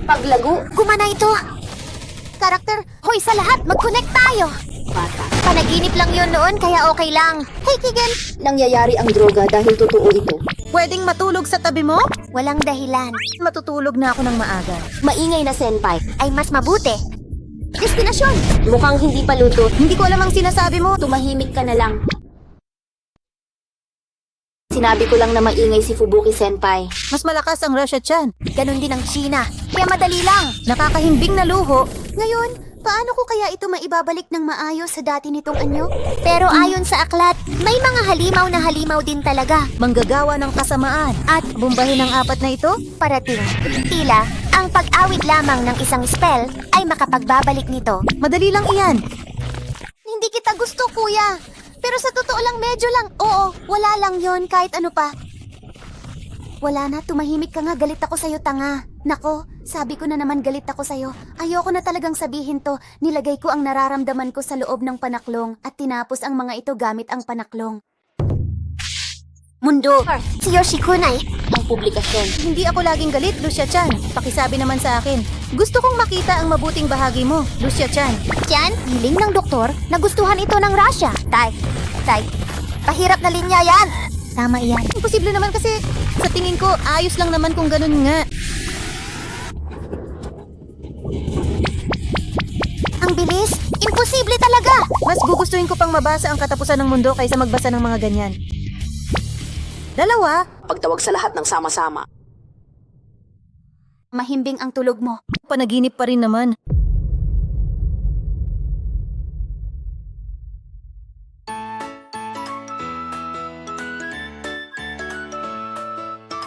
Paglago, gumana ito. Karakter, hoy sa lahat, mag-connect tayo. Bata. Panaginip lang yun noon, kaya okay lang. Hey, Kigen! Nangyayari ang droga dahil totoo ito. Pwedeng matulog sa tabi mo? Walang dahilan. Matutulog na ako ng maaga. Maingay na senpai ay mas mabuti. Destinasyon! Mukhang hindi pa luto. Hindi ko alam ang sinasabi mo. Tumahimik ka na lang. Sinabi ko lang na maingay si Fubuki-senpai. Mas malakas ang Russia-chan. Ganon din ang China. Kaya madali lang. Nakakahimbing na luho. Ngayon, paano ko kaya ito maibabalik ng maayos sa dati nitong anyo? Pero ayon sa aklat, may mga halimaw na halimaw din talaga. Manggagawa ng kasamaan. At bombahin ang apat na ito? Parating. Tila, ang pag-awit lamang ng isang spell ay makapagbabalik nito. Madali lang iyan. Hindi kita gusto, kuya. Pero sa totoo lang, medyo lang. Oo, wala lang yon kahit ano pa. Wala na, tumahimik ka nga, galit ako sa'yo, tanga. Nako, sabi ko na naman galit ako sa'yo. Ayoko na talagang sabihin to. Nilagay ko ang nararamdaman ko sa loob ng panaklong at tinapos ang mga ito gamit ang panaklong. Mundo, si Yoshikune ang publikasyon. Hindi ako laging galit, Lucia-chan. Pakisabi naman sa akin. Gusto kong makita ang mabuting bahagi mo, Lucia-chan. Yan, hiling ng doktor, nagustuhan ito ng Russia. Tay, pahirap na linya yan. Tama iyan. Imposible naman kasi sa tingin ko, ayos lang naman kung ganun nga. Ang bilis, imposible talaga. Mas gugustuhin ko pang mabasa ang katapusan ng mundo kaysa magbasa ng mga ganyan. Dalawa, Pagtawag sa lahat ng sama-sama. Mahimbing ang tulog mo. panaginip pa rin naman.